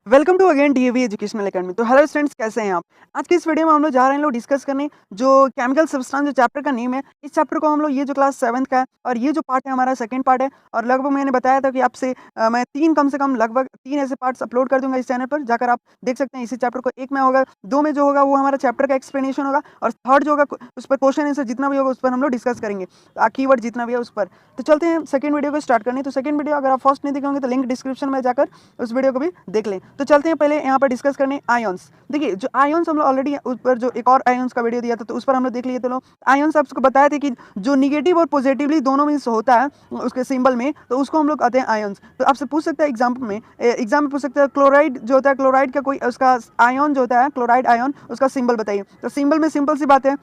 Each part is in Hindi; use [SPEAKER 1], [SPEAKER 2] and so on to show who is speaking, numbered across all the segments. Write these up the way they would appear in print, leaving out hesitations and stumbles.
[SPEAKER 1] Welcome to again DAV educational academy. तो हेलो स्टूडेंट्स, कैसे हैं आप। आज की इस वीडियो में हम लोग जा रहे हैं डिस्कस करने जो केमिकल सब्सटेंस जो चैप्टर का नेम है। इस चैप्टर को हम लोग ये जो क्लास 7th का है और ये जो पार्ट है हमारा सेकंड पार्ट है। और लगभग मैंने बताया था कि आपसे मैं कम से कम लगभग 3 ऐसे पार्ट्स अपलोड कर दूंगा इस चैनल पर, जाकर आप देख सकते हैं। इसी चैप्टर को एक में होगा, 2 में जो होगा वो हमारा चैप्टर का एक्सप्लेनेशन होगा, और थर्ड जो होगा उस पर क्वेश्चन आंसर जितना भी होगा उस पर हम लोग डिस्कस करेंगे, कीवर्ड जितना भी है उस पर। तो चलते हैं सेकंड वीडियो को स्टार्ट करने। तो सेकंड वीडियो अगर आप फर्स्ट नहीं देखे होंगे तो लिंक डिस्क्रिप्शन में जाकर उस वीडियो को भी देख लें। तो चलते हैं पहले यहाँ पर डिस्कस करने आयंस। देखिए, जो आयंस हम लोग ऑलरेडी उस पर जो एक और आयंस का वीडियो दिया था तो उस पर हम लोग देख लिए। तो लोग आयंस आपको बताया था कि जो निगेटिव और पॉजिटिवली दोनों में होता है उसके सिंबल में, तो उसको हम लोग कहते हैं आयंस। तो आपसे पूछ सकते हैं एग्जाम में पूछ सकते हैं क्लोराइड जो होता है, क्लोराइड का कोई उसका आयन जो होता है, क्लोराइड आयन, उसका सिंबल बताइए। तो सिंबल में सिंपल सी बात है,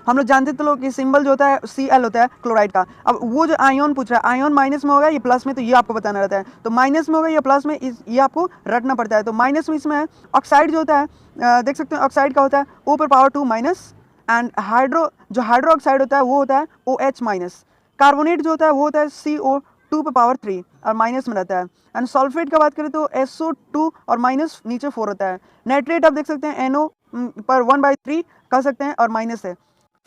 [SPEAKER 1] हम लोग जानते तो लोग कि सिंबल जो होता है Cl होता है क्लोराइड का। अब वो जो आयन पूछ रहा है, आयन माइनस में होगा या प्लस में, तो ये आपको बताना रहता है। तो माइनस में होगा या प्लस में, ये आपको रटना पड़ता है। तो माइनस में इसमें है ऑक्साइड जो होता है, देख सकते हैं ऑक्साइड का होता है O पर power 2 minus. And hydro oxide होता है वो होता है OH माइनस। कार्बोनेट जो होता है वो होता है CO2 पर पावर 3 और माइनस में रहता है। एंड सल्फेट का बात करें तो SO2 और माइनस नीचे 4 होता है। नाइट्रेट आप देख सकते हैं NO पर 1/3 कह सकते हैं और माइनस है।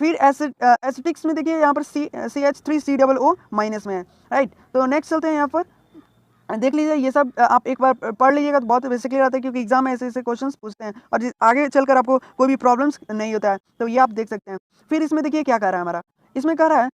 [SPEAKER 1] फिर एसिटिक्स में देखिए यहाँ पर CH3COO माइनस में है, राइट। तो नेक्स्ट चलते हैं यहाँ पर, देख लीजिए ये सब आप एक बार पढ़ लीजिएगा तो बहुत बेसिकली रहता है, क्योंकि एग्जाम में ऐसे ऐसे क्वेश्चंस पूछते हैं और आगे चलकर आपको कोई भी प्रॉब्लम्स नहीं होता है। तो ये आप देख सकते हैं। फिर इसमें देखिए क्या कह रहा है हमारा, इसमें कह रहा है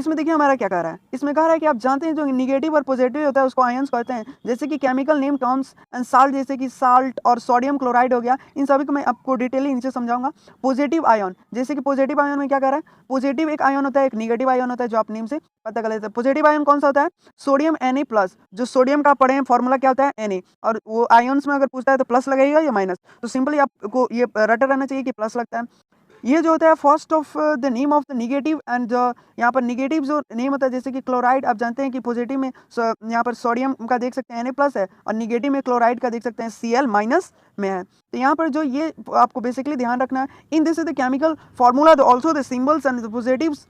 [SPEAKER 1] देखिए हमारा क्या कह रहा है, इसमें कह रहा है कि आप जानते हैं जो निगेटिव और पॉजिटिव होता है उसको आयंस कहते हैं। जैसे कि chemical name terms and salt, जैसे कि साल्ट और सोडियम क्लोराइड हो गया, इन सभी को मैं आपको डिटेली नीचे समझाऊंगा। पॉजिटिव आयन, जैसे कि पॉजिटिव आयन में क्या कह रहा है, पॉजिटिव एक आयन होता है, एक निगेटिव आयन होता है, जो आप नेम से पता कर लेते हैं। पॉजिटिव आयन कौन सा होता है, सोडियम Na+। जो सोडियम का पढ़े हैं फॉर्मूला क्या होता है Na, और वो आयन्स में अगर पूछता है तो प्लस लगेगा या माइनस, तो सिंपली आपको ये रटा रहना चाहिए कि प्लस लगता है। ये जो होता है first of the name of the negative, and यहाँ पर निगेटिव जो नेम होता है, जैसे कि क्लोराइड आप जानते हैं कि पॉजिटिव में यहाँ पर सोडियम का देख सकते हैं Na+ है, और निगेटिव में क्लोराइड का देख सकते हैं Cl- में है। तो यहाँ पर जो ये आपको बेसिकली ध्यान रखना है, इन this is the chemical formula, also the symbols and the positives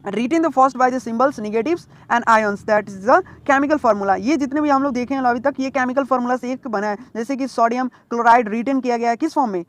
[SPEAKER 1] written the first by the symbols negatives and ions, that is the chemical formula। ये जितने भी हम लोग देखे हैं अभी तक, ये केमिकल फार्मूला से एक बना है। जैसे कि सोडियम क्लोराइड रिटन किया गया है किस फॉर्म में,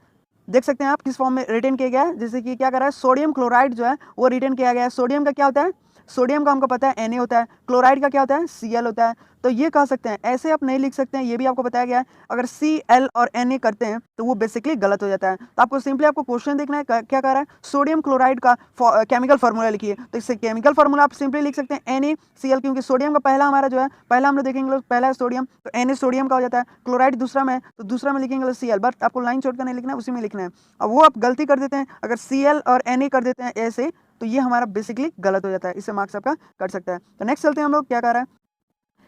[SPEAKER 1] देख सकते हैं आप किस फॉर्म में रिटर्न किया गया है। जैसे कि क्या कर रहा है, सोडियम क्लोराइड जो है वो रिटर्न किया गया है। सोडियम का क्या होता है, सोडियम का हमको पता है Na होता है, क्लोराइड का क्या होता है Cl होता है। तो ये कह सकते हैं, ऐसे आप नहीं लिख सकते हैं, ये भी आपको बताया गया है। अगर Cl और Na करते हैं तो वो बेसिकली गलत हो जाता है। तो आपको सिंपली आपको क्वेश्चन देखना है क्या कह रहा है, सोडियम क्लोराइड का केमिकल फार्मूला लिखिए। तो इससे केमिकल फार्मूला आप सिंपली लिख सकते हैं NaCl, क्योंकि सोडियम का पहला हमारा जो है, पहला हम लोग देखेंगे पहला है सोडियम, तो Na सोडियम का हो जाता है। क्लोराइड दूसरा में है तो दूसरा में लिखेंगे Cl, बट आपको लाइन छोड़कर नहीं लिखना है, उसी में लिखना है। अब वो आप गलती कर देते हैं, अगर Cl और Na कर देते हैं ऐसे, तो ये हमारा बेसिकली गलत हो जाता है, इससे मार्क्स आपका कट सकता है। तो नेक्स्ट चलते हैं हम लोग, क्या कह रहा है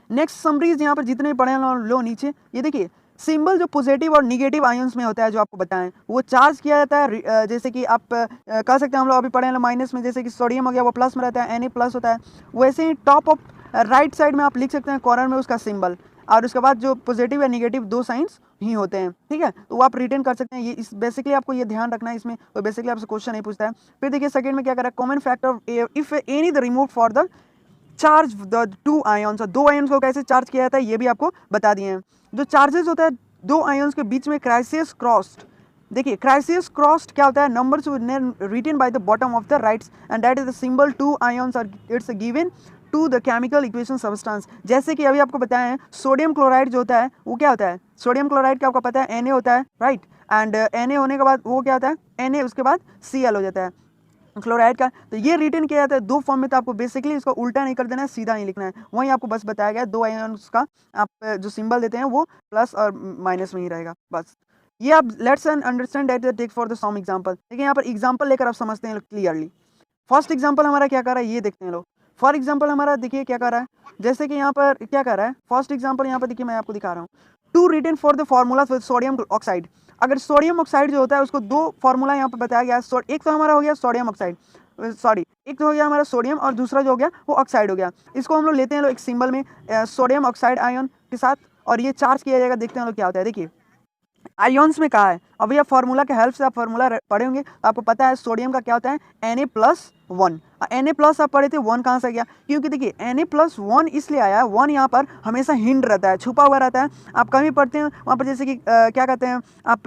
[SPEAKER 1] नेक्स्ट समरीज, यहाँ पर जितने पढ़े लो नीचे, ये देखिए सिंबल जो पॉजिटिव और निगेटिव आयंस में होता है, जो आपको बताएं वो चार्ज किया जाता है। जैसे कि आप कह सकते हैं, हम लोग अभी पढ़े हैं माइनस में, जैसे कि सोडियम हो गया वो प्लस में रहता है, Na+ होता है। वैसे ही टॉप ऑफ राइट साइड में आप लिख सकते हैं कॉर्नर में उसका सिंबल, और उसके बाद जो पॉजिटिव या निगेटिव दो साइंस ही होते हैं, ठीक है। तो वो आप रिटर्न कर सकते हैं। ये इस बेसिकली आपको ये ध्यान रखना है, इसमें तो बेसिकली आपसे क्वेश्चन नहीं पूछता है। फिर देखिए सेकंड में क्या करा, common factor if any the remove for the charge the two ions, और दो आयन्स को कैसे चार्ज किया जाता है ये भी आपको बता दिए हैं। जो चार्जेस होता है दो आयन्स के बीच में, क्राइसिस क्रॉस्ड, देखिए क्राइसिस क्रॉस्ड क्या होता है, numbers written by the bottom of the rights, and that is the symbol to ions और it's given to the chemical equation substance. जैसे कि अभी आपको बताया है, सोडियम क्लोराइड जो होता है वो क्या होता है, सोडियम क्लोराइड का आपको पता है Na होता है, राइट। एंड Na होने के बाद वो क्या होता है, Na उसके बाद Cl हो जाता है क्लोराइड का। तो ये रिटर्न किया जाता है दो फॉर्म में, तो आपको बेसिकली इसको उल्टा नहीं कर देना है, सीधा नहीं लिखना है। वहीं आपको बस बताया गया दो आयन्स का आप जो सिंबल देते हैं वो प्लस और माइनस में ही रहेगा, बस। ये आप let's understand that take for the some example. देखिए यहाँ पर एग्जांपल लेकर आप समझते हैं क्लियरली। फर्स्ट एग्जांपल हमारा क्या कर रहा है ये देखते हैं लोग। फॉर एग्जांपल हमारा देखिए क्या कर रहा है, जैसे कि यहाँ पर क्या कर रहा है, फर्स्ट एग्जांपल यहाँ पर देखिए मैं आपको दिखा रहा हूँ। To written for the formula with sodium oxide. अगर सोडियम ऑक्साइड जो होता है उसको दो फॉर्मूला यहाँ पर बताया गया है। एक तो हमारा हो गया सोडियम ऑक्साइड, सॉरी एक तो हो गया हमारा सोडियम, और दूसरा जो हो गया वो ऑक्साइड हो गया। इसको हम लोग लेते हैं लोग एक सिंबल में सोडियम ऑक्साइड आयन के साथ, और ये चार्ज किया जाएगा। देखते हैं लोग क्या होता है, देखिए आयन्स में कहा है। अभी आप फार्मूला के हेल्प से आप फार्मूला पढ़े होंगे तो आपको पता है सोडियम का क्या होता है Na+ 1। Na प्लस आप पढ़े थे 1 कहाँ से गया, क्योंकि देखिए Na+1 इसलिए आया है, 1 यहाँ पर हमेशा हिंड रहता है, छुपा हुआ रहता है। आप कहीं पढ़ते हैं वहाँ पर जैसे कि क्या कहते हैं आप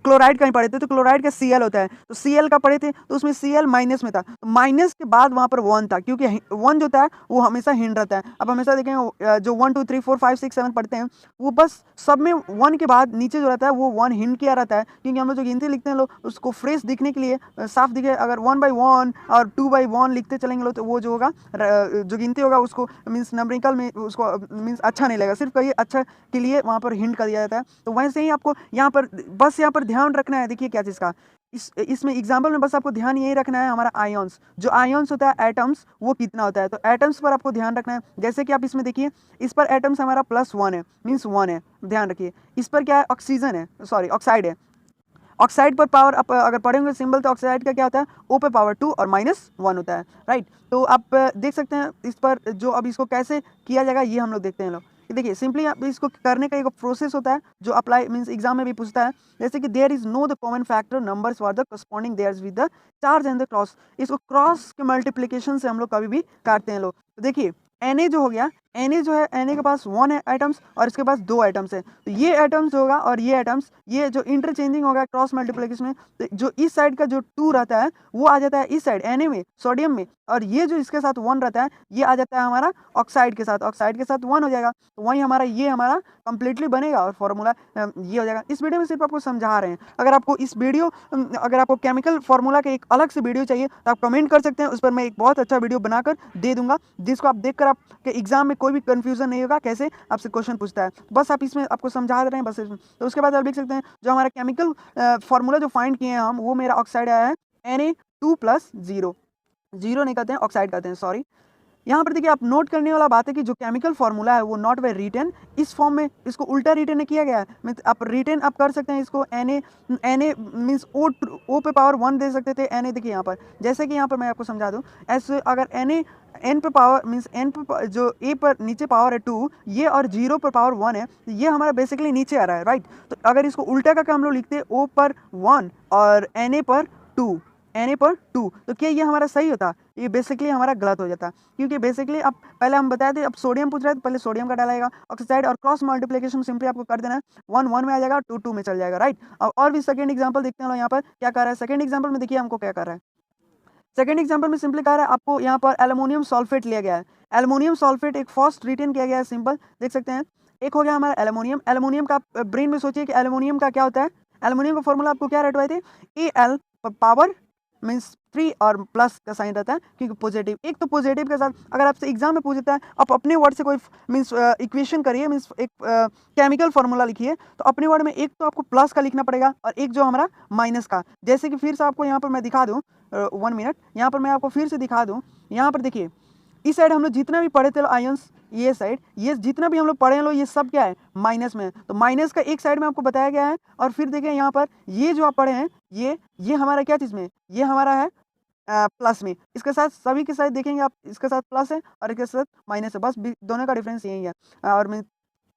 [SPEAKER 1] क्लोराइड कहीं पढ़े थे तो क्लोराइड का Cl होता है, तो Cl का पढ़े थे तो उसमें Cl माइनस में था, तो माइनस के बाद वहाँ पर 1 था, क्योंकि 1 जो होता है वो हमेशा हिंड रहता है। आप हमेशा देखेंगे जो 1 2 3 4 5 6 7 पढ़ते हैं वो बस सब में 1 के बाद नीचे जो रहता है वो 1 हिंड किया रहता है, क्योंकि हम लोग जो गिनती लिखते हैं लोग उसको फ्रेश दिखने के लिए साफ दिखे, अगर 1/1 और 2/1 लिखते चलेंगे लोग तो वो जो होगा जो गिनती होगा उसको मीन्स नंबरिकल में उसको मीन्स अच्छा नहीं लगेगा, सिर्फ कहिए अच्छा के लिए वहाँ पर हिंट कर दिया जाता है। तो वैसे ही आपको यहाँ पर बस यहाँ पर ध्यान रखना है, देखिए क्या चीज़ का इसमें एग्जाम्पल में बस आपको ध्यान यही रखना है, हमारा आयंस जो आयंस होता है एटम्स वो कितना होता है, तो एटम्स पर आपको ध्यान रखना है। जैसे कि आप इसमें देखिए इस पर एटम्स हमारा +1 है, मीन्स 1 है, ध्यान रखिए। इस पर क्या है, ऑक्सीजन है, सॉरी ऑक्साइड है। ऑक्साइड पर पावर आप अगर पढ़ेंगे सिंबल तो ऑक्साइड का क्या होता है O पे पावर 2 और -1 होता है, राइट। तो आप देख सकते हैं इस पर जो अब इसको कैसे किया जाएगा ये हम लोग देखते हैं लोग। देखिए सिंपली आप इसको करने का एक प्रोसेस होता है जो अप्लाई मीन्स एग्जाम में भी पूछता है, जैसे कि there is no the common factor numbers for the corresponding theirs with the charge and the cross. इसको क्रॉस के मल्टीप्लिकेशन से हम लोग कभी भी काटते हैं लोग। तो देखिए Na जो हो गया, Na जो है Na के पास 1 है एटम्स और इसके पास 2 एटम्स है, तो ये एटम्स होगा और ये एटम्स ये जो इंटरचेंजिंग होगा क्रॉस मल्टीप्लिकेशन में, तो जो इस साइड का जो 2 रहता है वो आ जाता है इस साइड Na में सोडियम में, और ये जो इसके साथ 1 रहता है ये आ जाता है हमारा ऑक्साइड के साथ 1 हो जाएगा, तो वही हमारा ये हमारा कंप्लीटली बनेगा और फॉर्मूला ये हो जाएगा। इस वीडियो में सिर्फ आपको समझा रहे हैं, अगर आपको इस वीडियो अगर आपको केमिकल फार्मूला के एक अलग से वीडियो चाहिए तो आप कमेंट कर सकते हैं, उस पर मैं एक बहुत अच्छा वीडियो बनाकर दे दूंगा, जिसको आप देखकर आपके एग्जाम में कोई भी कंफ्यूजन नहीं होगा कैसे आपसे क्वेश्चन पूछता है, बस आप इसमें आपको समझा दे रहे हैं बस इसमें। तो उसके बाद आप देख सकते हैं जो हमारा केमिकल फार्मूला जो फाइंड किए हैं हम, वो मेरा ऑक्साइड आया है Na2+0, जीरो नहीं कहते हैं ऑक्साइड कहते हैं, सॉरी। यहाँ पर देखिए आप नोट करने वाला बात है कि जो केमिकल फार्मूला है वो नॉट बाय रिटन इस फॉर्म में, इसको उल्टा रिटन किया गया है। आप रिटन आप कर सकते हैं इसको Na मीन्स O पे पावर 1 दे सकते थे Na, देखिए यहाँ पर जैसे कि यहाँ पर मैं आपको समझा दूँ, ऐसे अगर Na n पे पावर मीन्स n पे जो A पर नीचे पावर है 2, ये और 0 पर पावर 1 है, तो ये हमारा बेसिकली नीचे आ रहा है, राइट। तो अगर इसको उल्टा करके हम लोग लिखते O पर 1 और Na पर 2, तो क्या ये हमारा सही होता? ये बेसिकली हमारा गलत हो जाता, क्योंकि बेसिकली अब पहले हम बताए थे, अब सोडियम पूछ रहे थे, पहले सोडियम का डालेगा ऑक्साइड और क्रॉस मल्टीप्लिकेशन सिंपली आपको कर देना है, 1 1 में आ जाएगा, 2 2 में चल जाएगा, राइट। और भी सेकंड एग्जांपल देखते हैं यहाँ पर क्या कर रहा है। सेकंड एग्जांपल में देखिए हमको क्या कर रहा है। सेकंड एग्जांपल में सिंपली कह रहा है आपको यहाँ पर एल्युमिनियम सल्फेट लिया गया है। एल्युमिनियम सल्फेट एक फर्स्ट रिटेन किया गया है, सिंपल देख सकते हैं। एक हो गया हमारा एल्युमिनियम। एल्युमिनियम का ब्रेन में सोचिए कि एल्युमिनियम का क्या होता है। एल्युमिनियम का फॉर्मूला आपको क्या रटवाए थे, Al पावर मीन्स 3 और प्लस का साइन रहता है, क्योंकि पॉजिटिव, एक तो पॉजिटिव के साथ अगर आपसे एग्जाम में पूछता है आप अपने वर्ड से कोई मीन्स इक्वेशन करिए, मीन्स एक केमिकल फार्मूला लिखिए, तो अपने वर्ड में एक तो आपको प्लस का लिखना पड़ेगा और एक जो हमारा माइनस का। जैसे कि फिर से आपको यहाँ पर मैं दिखा दूँ 1 मिनट, यहाँ पर मैं आपको फिर से दिखा दूँ। यहाँ पर देखिए इस साइड हम लोग जितना भी पढ़े थे आयंस, ये साइड ये जितना भी हम लोग पढ़े हैं लोग, ये सब क्या है माइनस में है, तो माइनस का एक साइड में आपको बताया गया है। और फिर देखिए यहाँ पर ये जो आप पढ़े हैं ये हमारा क्या चीज़ में, ये हमारा है प्लस में, इसके साथ सभी के साथ देखेंगे आप, इसके साथ प्लस है और इसके साथ माइनस है, बस दोनों का डिफरेंस यही है और मैं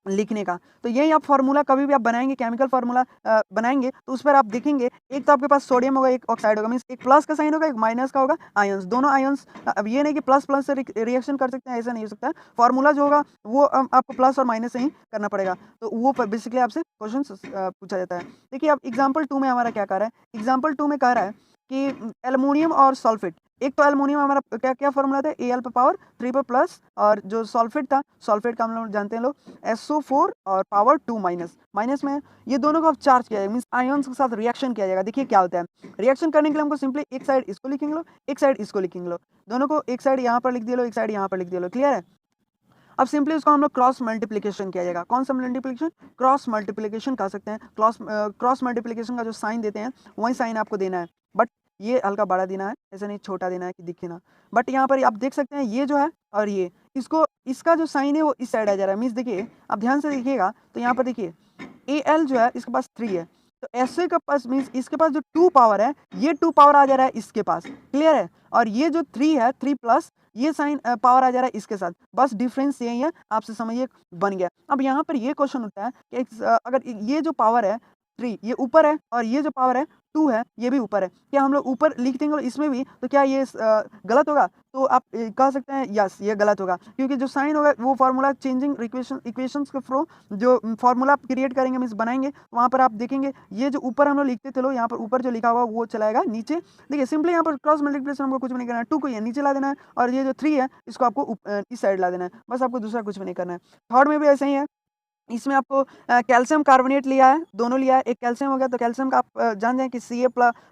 [SPEAKER 1] लिखने का। तो यही आप फार्मूला कभी भी आप बनाएंगे, केमिकल फार्मूला बनाएंगे तो उस पर आप देखेंगे एक तो आपके पास सोडियम होगा, एक ऑक्साइड होगा, मीन्स एक प्लस का साइन होगा, एक माइनस का होगा, आयंस, दोनों आयंस। अब ये नहीं कि प्लस प्लस से रिएक्शन कर सकते हैं, ऐसा नहीं हो सकता है। फार्मूला जो होगा वो आपको प्लस और माइनस से ही करना पड़ेगा, तो वो बेसिकली आपसे क्वेश्चन पूछा जाता है। देखिए अब एग्जाम्पल 2 में हमारा क्या कह रहा है। एग्जाम्पल 2 में कह रहा है कि एल्युमिनियम और सल्फेट, एक तो एल्युमिनियम हमारा क्या क्या फॉर्मूला था, Al पे पावर 3 पे प्लस, और जो सल्फेट था, सल्फेट का हम लोग जानते हैं लोग SO4 और पावर 2 माइनस में है। ये दोनों को अब चार्ज किया जाएगा, मीन्स आयंस के साथ रिएक्शन किया जाएगा। देखिए क्या होता है, रिएक्शन करने के लिए हमको सिंपली एक साइड इसको लिखेंगे लो, एक साइड इसको लिखेंगे लो, दोनों को एक साइड यहाँ पर लिख दिया लो, एक साइड यहाँ पर लिख दिया लो, क्लियर है। अब सिंपली उसको हम लोग क्रॉस मल्टीप्लिकेशन किया जाएगा। कौन सा मल्टीप्लिकेशन, क्रॉस मल्टीप्लिकेशन कह सकते हैं। क्रॉस मल्टीप्लिकेशन का जो साइन देते हैं वही साइन आपको देना है, बट ये हल्का बड़ा देना है, ऐसा नहीं छोटा देना है कि दिखे ना। बट यहाँ पर आप देख सकते हैं ये जो है और ये इसको, इसका जो साइन है वो इस साइड आ जा रहा है, मीन्स देखिए आप ध्यान से देखिएगा तो यहाँ पर देखिए Al जो है इसके पास 3 है, तो ऐसे का पास मीन्स इसके पास जो 2 पावर है, ये 2 पावर आ जा रहा है इसके पास, क्लियर है। और ये जो 3 है, 3 प्लस ये साइन पावर आ जा रहा है इसके साथ, बस डिफरेंस यही है, आपसे समझिए बन गया। अब यहाँ पर ये क्वेश्चन होता है कि अगर ये जो पावर है 3 ये ऊपर है और ये जो पावर है 2 है ये भी ऊपर है। क्या हम लोग ऊपर लिख देंगे और इसमें भी, तो क्या ये गलत होगा? तो आप कह सकते हैं यस ये गलत होगा, क्योंकि जो साइन होगा वो फार्मूला चेंजिंग इक्वेशंस के थ्रू जो फार्मूला आप क्रिएट करेंगे मीन्स बनाएंगे, वहाँ पर आप देखेंगे ये जो ऊपर हम लोग लिखते थे, लो यहाँ पर ऊपर जो लिखा हुआ वो चलाएगा नीचे। देखिए सिंपली यहाँ पर क्रॉस मल्टीप्लिकेशन हमको कुछ भी नहीं करना है, 2 को ये नीचे ला देना है और ये जो 3 है इसको आपको इस साइड ला देना है, बस आपको दूसरा कुछ भी नहीं करना है। थर्ड में भी ऐसे ही है, इसमें आपको कैल्शियम कार्बोनेट लिया है, दोनों लिया है, एक कैल्शियम हो गया तो कैल्शियम का आप जान जाएं कि Ca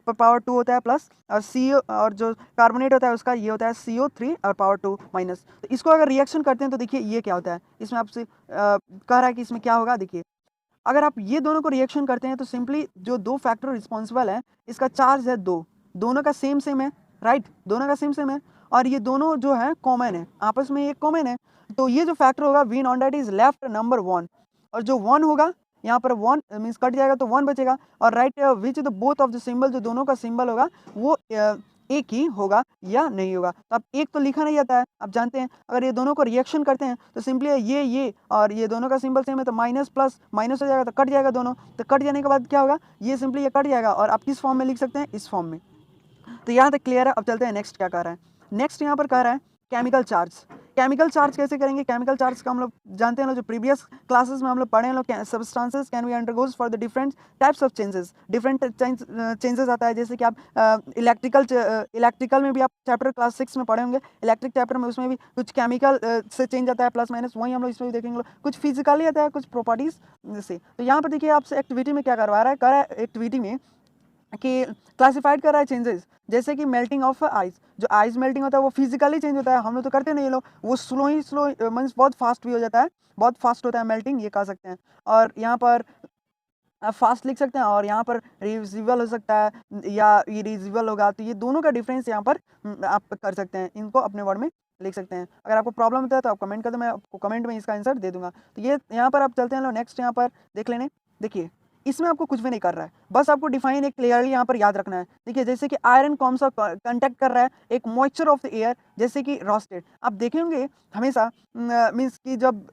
[SPEAKER 1] पावर 2 होता है प्लस, और CO और जो कार्बोनेट होता है उसका ये होता है CO3 और पावर 2 माइनस। तो इसको अगर रिएक्शन करते हैं तो देखिए ये क्या होता है, इसमें आपसे कह रहा है कि इसमें क्या होगा। देखिए अगर आप ये दोनों को रिएक्शन करते हैं तो सिंपली जो दो फैक्टर रिस्पॉन्सिबल है इसका चार्ज है 2, दोनों का सेम सेम है, राइट, दोनों का सेम सेम है और ये दोनों जो है कॉमन है, आपस में ये कॉमन है। तो ये जो फैक्टर होगा we known that is left number 1, और जो 1 होगा यहाँ पर 1 मीन्स कट जाएगा तो 1 बचेगा, और right which the both of the symbol, जो दोनों का सिंबल होगा वो एक ही होगा या नहीं होगा। तो अब एक तो लिखा नहीं जाता है, आप जानते हैं अगर ये दोनों को रिएक्शन करते हैं तो सिंपली ये और ये दोनों का सिंबल सेम है तो माइनस प्लस माइनस हो जाएगा तो कट जाएगा दोनों, तो कट जाने के बाद क्या होगा, ये सिंपली ये कट जाएगा और आप किस फॉर्म में लिख सकते हैं, इस फॉर्म में। तो यहाँ तक क्लियर है। अब चलते हैं नेक्स्ट क्या कह रहा है। नेक्स्ट यहाँ पर कह रहा है केमिकल चार्ज। केमिकल चार्ज कैसे करेंगे? केमिकल चार्ज का हम लोग जानते हैं, जो प्रीवियस क्लासेस में हम लोग पढ़े हैं, लोग substances can be undergoes for the different types of changes, different changes आता है, जैसे कि आप इलेक्ट्रिकल में भी आप चैप्टर क्लास 6 में पढ़े होंगे, इलेक्ट्रिक चैप्टर में, उसमें भी कुछ केमिकल से चेंज आता है प्लस माइनस, वही हम लोग इसमें भी देखेंगे, कुछ फिजिकली आता है कुछ प्रॉपर्टीज से। तो यहाँ पर देखिए आपसे एक्टिविटी में क्या करवा रहा है, कर रहा है एक्टिविटी में कि क्लासिफाइड कर रहा है चेंजेस, जैसे कि मेल्टिंग ऑफ आइस, जो आइस मेल्टिंग होता है वो फिजिकली चेंज होता है, हम लोग तो करते नहीं, ये लोग वो स्लो मीन्स बहुत फास्ट भी हो जाता है, बहुत फास्ट होता है मेल्टिंग, ये कह सकते हैं। और यहाँ पर आप फास्ट लिख सकते हैं और यहाँ पर रिविजिबल हो सकता है या इरिजिबल होगा, तो ये दोनों का डिफरेंस यहाँ पर आप कर सकते हैं, इनको अपने वर्ड में लिख सकते हैं। अगर आपको प्रॉब्लम होता है तो आप कमेंट कर दो, मैं आपको कमेंट में इसका आंसर दे दूंगा। तो ये यहाँ पर आप चलते हैं, लो नेक्स्ट यहाँ पर देख लेने। देखिए इसमें आपको कुछ भी नहीं कर रहा है, बस आपको डिफाइन एक क्लियरली यहाँ पर याद रखना है। देखिए जैसे कि आयरन कौन सा कंटेक्ट कर रहा है, एक मॉइस्चर ऑफ द एयर, जैसे कि रोस्टेड, आप देखेंगे हमेशा मीन्स कि जब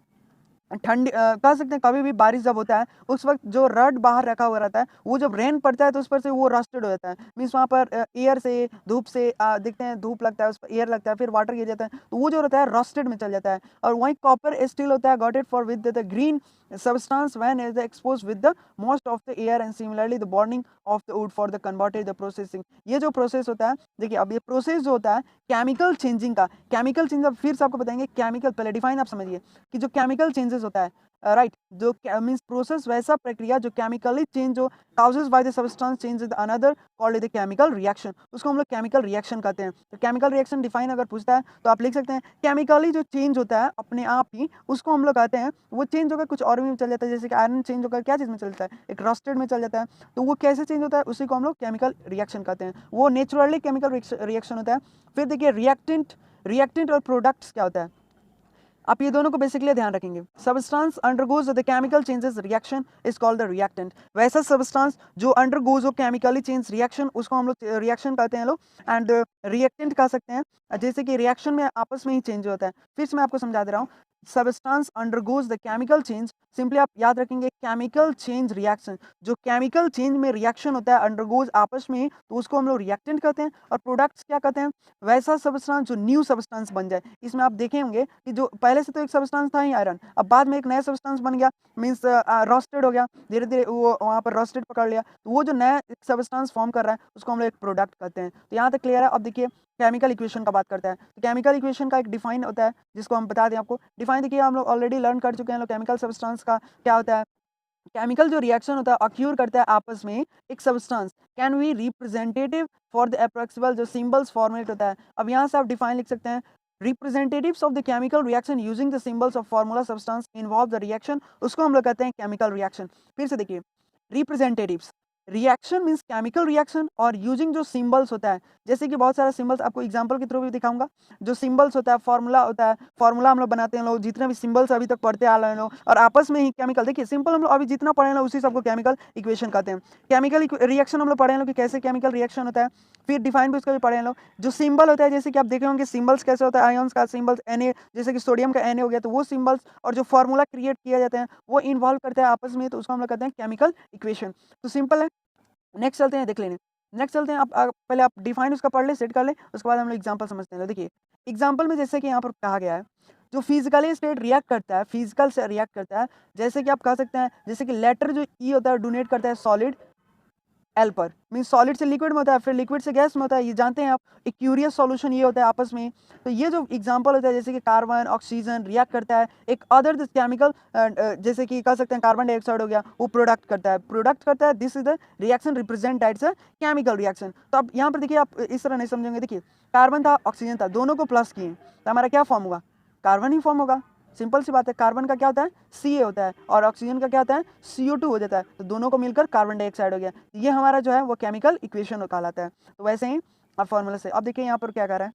[SPEAKER 1] ठंडी कह सकते हैं कभी भी बारिश जब होता है उस वक्त जो रड बाहर रखा हुआ रहता है, वो जब रेन पड़ता है तो उस पर से वो रस्टेड हो जाता है, मीन्स वहाँ पर एयर से धूप से देखते हैं धूप लगता है, उस पर एयर लगता है, फिर वाटर गिर जाता है, तो वो जो रहता है रस्टेड में चल जाता है। और वहीं कॉपर स्टील होता है, got it for with the green substance when is exposed with the most of the air, and similarly the burning of the wood for the converted the processing। ये जो प्रोसेस होता है, देखिए अब ये प्रोसेस जो होता है केमिकल चेंजिंग का, केमिकल चेंज अब फिर से आपको बताएंगे, केमिकल पहले डिफाइन आप समझिए कि जो केमिकल चेंजेस होता है, राइट, जो मीन्स प्रोसेस वैसा प्रक्रिया जो केमिकली चेंज जो causes by the substance change another called the chemical reaction, उसको हम लोग केमिकल रिएक्शन कहते हैं। तो केमिकल रिएक्शन डिफाइन अगर पूछता है तो आप लिख सकते हैं केमिकली जो चेंज होता है अपने आप ही, उसको हम लोग कहते हैं वो चेंज होकर कुछ और में चल जाता है, जैसे कि आयरन चेंज होकर क्या चीज़ में चल जाता है, एक रस्टेड में चल जाता है, तो वो कैसे चेंज होता है उसी को हम लोग केमिकल रिएक्शन कहते हैं, वो नेचुरली केमिकल रिएक्शन होता है। फिर देखिए रिएक्टेंट और प्रोडक्ट्स क्या होता है, आप ये दोनों को बेसिकली ध्यान रखेंगे। Substance undergoes the chemical changes reaction is called the reactant, वैसा सब्सटेंस जो अंडरगोज केमिकली चेंज रिएक्शन उसको हम लोग रिएक्शन कहते हैं लोग, एंड रिएक्टेंट कह सकते हैं, जैसे कि रिएक्शन में आपस में ही चेंज होता है। फिर से मैं आपको समझा दे रहा हूँ, substance undergoes the chemical change, simply आप याद रखेंगे केमिकल चेंज रिएक्शन, जो केमिकल चेंज में रिएक्शन होता है अंडरगोज आपस में, तो उसको हम लोग रिएक्टेंट कहते हैं। और प्रोडक्ट्स क्या कहते हैं, वैसा सब्सटेंस जो न्यू सब्सटेंस बन जाए। इसमें आप देखे होंगे कि जो पहले से तो एक सब्सटेंस था ही आयरन, अब बाद में एक नया सब्सटेंस बन गया, मीन्स रोस्टेड हो गया, धीरे धीरे वो वहाँ पर रोस्टेड पकड़ लिया, तो वो जो नया सब्सटेंस फॉर्म कर रहा है उसको हम लोग एक प्रोडक्ट कहते हैं। तो यहाँ तक क्लियर है। अब देखिए केमिकल इक्वेशन का बात करता है, तो केमिकल इक्वेशन का एक डिफाइन होता है जिसको हम बता दें आपको। डिफाइन देखिए हम लोग ऑलरेडी लर्न कर चुके हैं लोग, केमिकल सब्सटेंस का क्या होता है। केमिकल जो रिएक्शन होता है अक्यूर करता है आपस में एक substance can be representative for the approximable, जो सिंबल्स फॉर्मेट होता है। अब यहाँ से आप डिफाइन लिख सकते हैं, representatives of the chemical reaction using the symbols of formula substance involve the reaction, उसको हम लोग कहते हैं केमिकल रिएक्शन। फिर से देखिए representatives, reaction means chemical reaction और यूजिंग जो सिंबल्स होता है, जैसे कि बहुत सारा सिंबल्स आपको एग्जांपल के थ्रू भी दिखाऊंगा। जो सिंबल्स होता है, फॉर्मूला होता है, फॉर्मूला हम लोग बनाते हैं लोग, जितने भी सिंबल्स अभी तक पढ़ते आ रहे हैं लोग, और आपस में ही केमिकल, देखिए सिंपल हम लोग अभी जितना पढ़े हैं लोग उसी सबको केमिकल इक्वेशन कहते हैं। केमिकल रिएक्शन हम लोग पढ़े हैं लोग कि कैसे केमिकल रिएक्शन होता है, फिर डिफाइन भी उसका भी पढ़े हैं लोग। जो सिंबल होता है, जैसे कि आप देखे होंगे सिंबल्स कैसे होता है, आयंस का सिंबल्स Na, जैसे कि सोडियम का Na हो गया, तो वो सिंबल्स और जो फॉर्मूला क्रिएट किया जाते हैं वो इन्वॉल्व करते हैं आपस में, तो उसको हम लोग कहते हैं केमिकल इक्वेशन। तो सिंपल है। नेक्स्ट चलते हैं, देख लेंगे। नेक्स्ट चलते हैं, आप पहले आप डिफाइन उसका पढ़ ले, सेट कर ले, उसके बाद हम लोग एग्जांपल समझते हैं। देखिए एग्जांपल में जैसे कि यहाँ पर कहा गया है, जो फिजिकली स्टेट रिएक्ट करता है, फिजिकल से रिएक्ट करता है, जैसे कि आप कह सकते हैं, जैसे कि लेटर जो ई होता है डोनेट करता है सॉलिड एल पर, मीन सॉलिड से लिक्विड में होता है, फिर लिक्विड से गैस में होता है, ये जानते हैं आप। एक क्यूरियस सॉल्यूशन ये होता है आपस में। तो ये जो एग्जांपल होता है, जैसे कि कार्बन ऑक्सीजन रिएक्ट करता है एक अदर केमिकल, जैसे कि कह सकते हैं कार्बन डाइऑक्साइड हो गया, वो प्रोडक्ट करता है, this is the reaction represent that's a chemical reaction. तो अब यहाँ पर देखिए, आप इस तरह नहीं समझेंगे। देखिए कार्बन था ऑक्सीजन था, दोनों को प्लस किए, तो हमारा क्या फॉर्म होगा, कार्बन ही फॉर्म होगा। सिंपल सी बात है, कार्बन का क्या होता है Ca होता है, और ऑक्सीजन का क्या होता है CO2 हो जाता है, तो दोनों को मिलकर कार्बन डाइऑक्साइड हो गया। ये हमारा जो है वो केमिकल इक्वेशन कहलाता है। तो वैसे ही अब फॉर्मूला से, अब देखिए यहाँ पर क्या कर रहा है,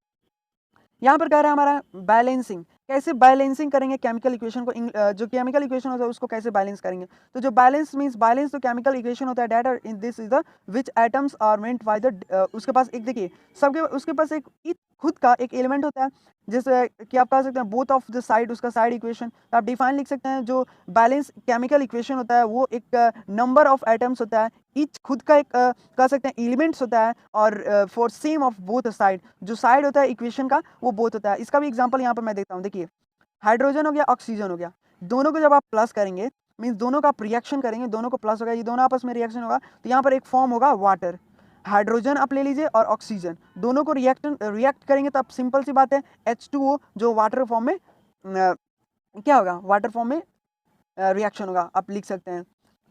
[SPEAKER 1] यहाँ पर कह रहा है हमारा बैलेंसिंग, कैसे बैलेंसिंग करेंगे केमिकल इक्वेशन को, जो केमिकल इक्वेशन होता है उसको कैसे बैलेंस करेंगे। तो जो बैलेंस मींस, बैलेंस तो केमिकल इक्वेशन होता है that are in this is the which atoms are meant by the, उसके पास एक देखिए सबके उसके पास एक खुद का एक एलिमेंट होता है, जैसे कि आप कह सकते हैं बोथ ऑफ द साइड, उसका साइड इक्वेशन, तो आप डिफाइन लिख सकते हैं। जो बैलेंस केमिकल इक्वेशन होता है वो एक नंबर ऑफ एटम्स होता है, ईच खुद का एक कह सकते हैं एलिमेंट्स होता है, और for same of both side, जो साइड होता है इक्वेशन का वो बोथ होता है। इसका भी एग्जांपल यहाँ पर मैं देखता हूँ। देखिए हाइड्रोजन हो गया, ऑक्सीजन हो गया, दोनों को जब आप प्लस करेंगे, मीन्स दोनों का आप रिएक्शन करेंगे, दोनों को प्लस होगा, ये दोनों आपस में रिएक्शन होगा, तो यहाँ पर एक फॉर्म होगा वाटर। हाइड्रोजन आप ले लीजिए और ऑक्सीजन, दोनों को रिएक्ट करेंगे, तो आप सिंपल सी बात है H2O जो वाटर फॉर्म में क्या होगा, वाटर फॉर्म में रिएक्शन होगा, आप लिख सकते हैं।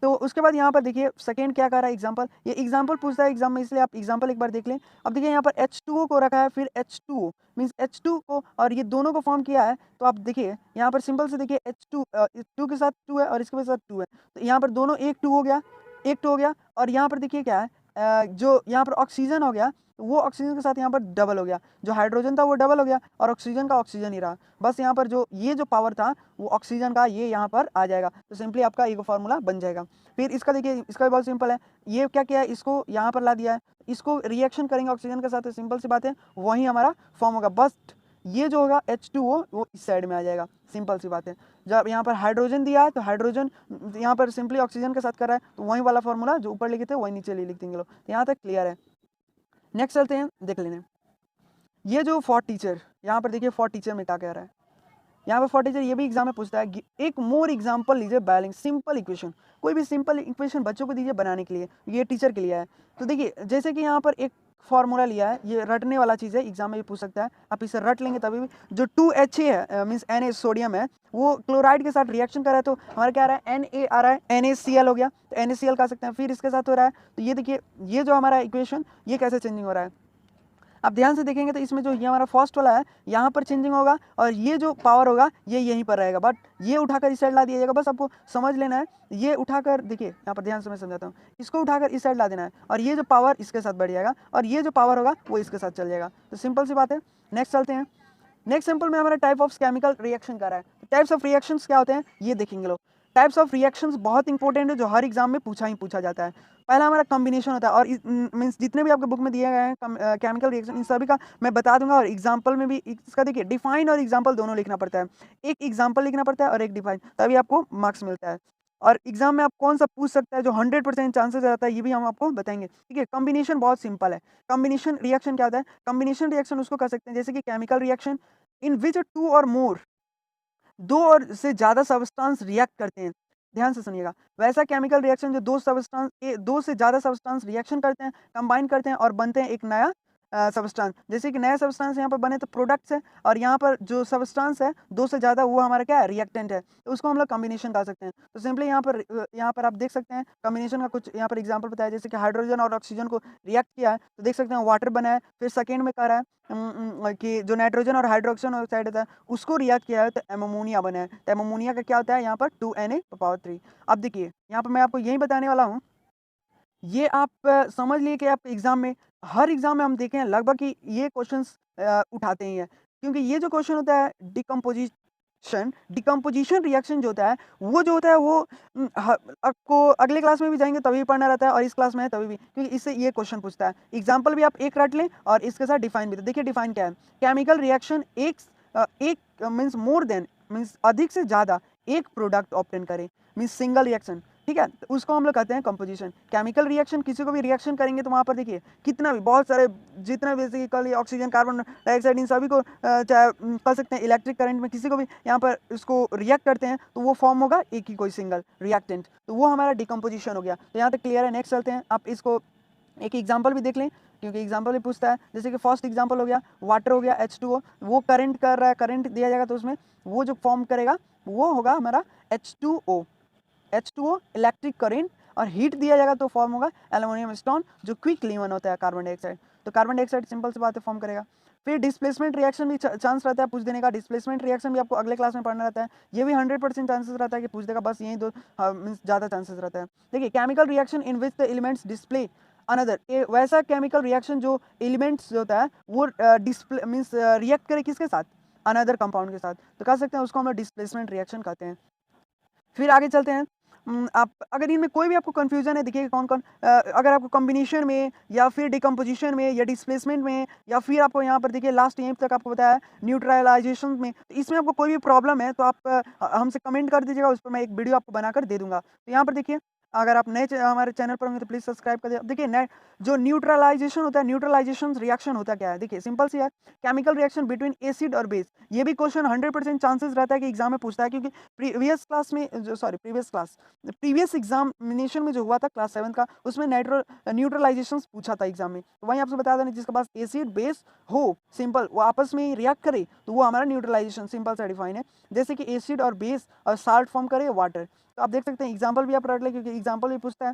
[SPEAKER 1] तो उसके बाद यहाँ पर देखिए सेकेंड क्या कर रहा है एग्जांपल, ये एग्जांपल पूछता है एग्जाम में, इसलिए आप एग्जांपल एक बार देख लें। अब देखिए यहाँ पर H2O को रखा है, फिर H2O मीन्स H2 को, और ये दोनों को फॉर्म किया है, तो आप देखिए यहाँ पर सिंपल से देखिए H2 2 के साथ 2 है और इसके साथ 2 है, तो यहाँ पर दोनों एक 2 हो गया, एक 2 हो गया, और यहाँ पर देखिए क्या है, जो यहाँ पर ऑक्सीजन हो गया, तो वो ऑक्सीजन के साथ यहाँ पर डबल हो गया, जो हाइड्रोजन था वो डबल हो गया, और ऑक्सीजन का ऑक्सीजन ही रहा। बस यहाँ पर जो ये जो पावर था वो ऑक्सीजन का ये यहाँ पर आ जाएगा, तो सिंपली आपका एक फार्मूला बन जाएगा। फिर इसका देखिए, इसका भी बहुत सिंपल है, ये क्या किया है, इसको यहाँ पर ला दिया है, इसको रिएक्शन करेंगे ऑक्सीजन के साथ, तो सिंपल सी बात है वही हमारा फॉर्म होगा। बस ये जो होगा H2O वो इस साइड में आ जाएगा, सिंपल सी बात है। जब यहाँ पर हाइड्रोजन दिया है तो हाइड्रोजन यहाँ पर सिंपली ऑक्सीजन के साथ कर रहा है, तो वही वाला फॉर्मूला जो ऊपर लिखे थे वही नीचे लिख देंगे लोग। तो यहाँ तक क्लियर है। नेक्स्ट चलते हैं, देख लेने। ये जो फॉर टीचर, यहाँ पर देखिए फॉर टीचर में क्या कह रहा है, यहाँ पर फॉर टीचर ये भी एग्जाम में पूछता है, एक मोर एग्जांपल लीजिए बैलेंस सिंपल इक्वेशन, कोई भी सिंपल इक्वेशन बच्चों को दीजिए बनाने के लिए, ये टीचर के लिए है। तो देखिए जैसे कि यहाँ पर एक फॉर्मूला लिया है, ये रटने वाला चीज़ है, एग्जाम में भी पूछ सकता है, आप इसे रट लेंगे तभी भी। जो 2Ha है मीन्स Na सोडियम है, वो क्लोराइड के साथ रिएक्शन कर रहा है, तो हमारा क्या आ रहा है Na आ रहा है, NaCl हो गया, तो NaCl कह सकते हैं, फिर इसके साथ हो रहा है, तो ये देखिए ये जो हमारा इक्वेशन ये कैसे चेंजिंग हो रहा है, आप ध्यान से देखेंगे तो इसमें जो ये हमारा फर्स्ट वाला है यहाँ पर चेंजिंग होगा, और ये जो पावर होगा ये यहीं पर रहेगा, बट ये उठाकर इस साइड ला दिया जाएगा। बस आपको समझ लेना है, ये उठाकर देखिए यहाँ पर ध्यान से मैं समझाता हूँ, इसको उठाकर इस साइड ला देना है, और ये जो पावर इसके साथ बढ़ जाएगा, और ये जो पावर होगा वो इसके साथ चल जाएगा। तो सिंपल सी बात है। नेक्स्ट चलते हैं। नेक्स्ट सिंपल में हमारा टाइप ऑफ केमिकल रिएक्शन कर रहा है, टाइप्स ऑफ रिएक्शंस क्या होते हैं ये देखेंगे लोग। टाइप्स ऑफ रिएक्शंस बहुत इंपॉर्टेंट है, जो हर एग्जाम में पूछा जाता है। पहला हमारा कॉम्बिनेशन होता है, और मीन्स जितने भी आपके बुक में दिए गए हैं केमिकल रिएक्शन, इन सभी का मैं बता दूंगा, और एग्जाम्पल में भी इसका देखिए डिफाइन और एग्जाम्पल दोनों लिखना पड़ता है, एक एग्जाम्पल लिखना पड़ता है और एक डिफाइन, तभी आपको मार्क्स मिलता है। और एग्जाम में आप कौन सा पूछ सकता है जो 100% चांसेस रहता है, ये भी हम आपको बताएंगे। ठीक है, कॉम्बिनेशन बहुत सिंपल है। कॉम्बिनेशन रिएक्शन क्या होता है, कॉम्बिनेशन रिएक्शन उसको कह सकते हैं जैसे कि chemical reaction in which two और मोर, दो और से ज्यादा सब्सटेंस रिएक्ट करते हैं। ध्यान से सुनिएगा, वैसा केमिकल रिएक्शन जो दो से ज्यादा सब्सटेंस रिएक्शन करते हैं, कंबाइन करते हैं और बनते हैं एक नया सब्सटेंस। जैसे कि नया सब्सटेंस यहाँ पर बने तो प्रोडक्ट्स है, और यहाँ पर जो सब्सटेंस है दो से ज्यादा वो हमारा क्या है रिएक्टेंट है, तो उसको हम लोग कॉम्बिनेशन कह सकते हैं। तो सिंपली यहाँ पर आप देख सकते हैं कॉम्बिनेशन का कुछ यहाँ पर एग्जांपल बताया, जैसे कि हाइड्रोजन और ऑक्सीजन को रिएक्ट किया है, तो देख सकते हैं वाटर बना है। फिर सेकेंड में कह रहा है कि जो नाइट्रोजन और हाइड्रोक्सन ऑक्साइड होता है उसको रिएक्ट किया है तो एमोमोनिया बना है, तो एमोमोनिया का क्या होता है यहाँ पर 2Na⁴। अब देखिए यहाँ पर मैं आपको यही बताने वाला हूँ ये आप समझ लिए कि आप एग्ज़ाम में हर एग्ज़ाम में हम देखे हैं लगभग कि ये क्वेश्चंस उठाते ही हैं। क्योंकि ये जो क्वेश्चन होता है डिकम्पोज़िशन रिएक्शन जो होता है, वो जो होता है वो आपको अगले क्लास में भी जाएँगे तभी पढ़ना रहता है और इस क्लास में है तभी भी, क्योंकि इससे ये क्वेश्चन पूछता है। एग्ज़ाम्पल भी आप एक रट लें और इसके साथ डिफाइन भी। तो देखिए डिफाइन क्या है? केमिकल रिएक्शन एक मीन्स मोर देन मीन्स अधिक से ज़्यादा एक प्रोडक्ट ऑब्टेन करें, मीन्स सिंगल रिएक्शन, ठीक है? तो उसको हम लोग कहते हैं कंपोजिशन। केमिकल रिएक्शन किसी को भी रिएक्शन करेंगे तो वहाँ पर देखिए कितना भी बहुत सारे जितना basically oxygen, carbon dioxide in सभी को चाहे कह सकते हैं इलेक्ट्रिक करंट में किसी को भी यहाँ पर इसको रिएक्ट करते हैं तो वो फॉर्म होगा एक ही कोई सिंगल रिएक्टेंट। तो वो हमारा डिकम्पोजिशन हो गया। तो यहाँ तक क्लियर है। नेक्स्ट चलते हैं। आप इसको एक एग्जाम्पल भी देख लें क्योंकि एग्जाम्पल भी पूछता है। जैसे कि फर्स्ट एग्जाम्पल हो गया वाटर हो गया H2O, वो करंट कर रहा है, करंट दिया जाएगा तो उसमें वो जो फॉर्म करेगा वो होगा हमारा H2O इलेक्ट्रिक करंट, और हीट दिया जाएगा तो फॉर्म होगा एल्युमिनियम स्टोन जो क्विक लीवन होता है कार्बन डाइऑक्साइड। तो कार्बन डाइऑक्साइड सिंपल सी बात है फॉर्म करेगा। फिर डिस्प्लेसमेंट रिएक्शन भी चांस रहता है पूछ देने का। डिस्प्लेसमेंट रिएक्शन भी आपको अगले क्लास में पढ़ना रहता है। ये भी 100% चांसेस रहता है कि पूछ देगा, बस यही दो मीन्स ज़्यादा चांसेस रहता है। देखिए chemical reaction in which the elements display another, वैसा केमिकल रिएक्शन जो एलिमेंट्स जो होता है वो डिस्प्ले मीन्स रिएक्ट करे किसके साथ, अनदर कंपाउंड के साथ, तो कह सकते हैं उसको हम लोग डिस्प्लेसमेंट रिएक्शन कहते हैं। फिर आगे चलते हैं। आप अगर इनमें कोई भी आपको कन्फ्यूजन है, देखिए कौन-कौन अगर आपको कॉम्बिनेशन में या फिर डिकम्पोजिशन में या डिस्प्लेसमेंट में या फिर आपको यहाँ पर देखिए लास्ट यहीं तक आपको बताया न्यूट्रलाइजेशन में, तो इसमें आपको कोई भी प्रॉब्लम है तो आप हमसे कमेंट कर दीजिएगा, उस पर मैं एक वीडियो आपको बनाकर दे दूँगा। तो यहाँ पर देखिए अगर आप नए हमारे चैनल पर होंगे तो प्लीज़ सब्सक्राइब कर दिए। अब देखिए जो न्यूट्रलाइजेशन होता है, न्यूट्रलाइजेशन रिएक्शन होता क्या है? देखिए सिंपल सी है, केमिकल रिएक्शन बिटवीन एसिड और बेस। ये भी क्वेश्चन 100% चांसेस रहता है कि एग्जाम में पूछता है, क्योंकि प्रीवियस एग्जामिनेशन में जो हुआ था क्लास 7 का, उसमें न्यूट्रलाइजेशन पूछा था एग्जाम में। तो वहीं आपसे बता दें जिसके पास एसिड बेस हो सिंपल वो आपस में रिएक्ट करे तो वो हमारा न्यूट्रलाइजेशन सिंपल सा डिफाइन है। जैसे कि एसिड और बेस और साल्ट फॉर्म करे वाटर। तो आप देख सकते हैं एग्जाम्पल भी आप रट लें क्योंकि एग्जाम्पल भी पूछता है।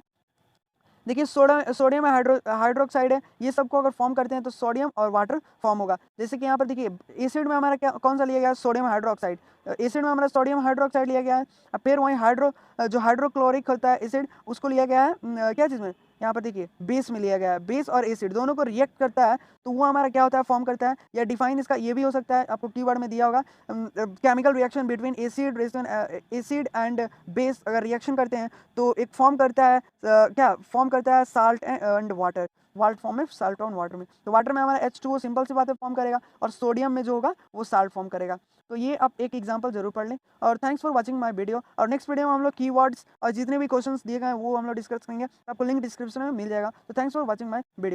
[SPEAKER 1] देखिए सोडियम हाइड्रोक्साइड है, ये सबको अगर फॉर्म करते हैं तो सोडियम और वाटर फॉर्म होगा। जैसे कि यहाँ पर देखिए एसिड में हमारा क्या कौन सा लिया गया है, सोडियम हाइड्रोक्साइड। एसिड में हमारा सोडियम हाइड्रोक्साइड लिया गया है। फिर वहीं जो हाइड्रोक्लोरिक होता है एसिड उसको लिया गया है क्या चीज़ में, यहाँ पर देखिए बेस में लिया गया है। बेस और एसिड दोनों को रिएक्ट करता है तो वो हमारा क्या होता है, फॉर्म करता है। या डिफाइन इसका ये भी हो सकता है, आपको कीवर्ड में दिया होगा chemical reaction between acid and base अगर रिएक्शन करते हैं तो एक फॉर्म करता है क्या फॉर्म करता है साल्ट एंड वाटर। वाल्ट फॉर्म में साल्ट और वाटर में, तो वाटर में हमारा H2O सिंपल सी बात है फॉर्म करेगा और सोडियम में जो होगा वो साल्ट फॉर्म करेगा। तो ये आप एक एग्जांपल जरूर पढ़ लें। और thanks for watching my video. और नेक्स्ट वीडियो में हम लोग कीवर्ड्स और जितने भी क्वेश्चंस दिए गए हैं वो हम लोग डिस्कस करेंगे। आपको लिंक डिस्क्रिप्शन में मिल जाएगा। तो thanks for watching my video.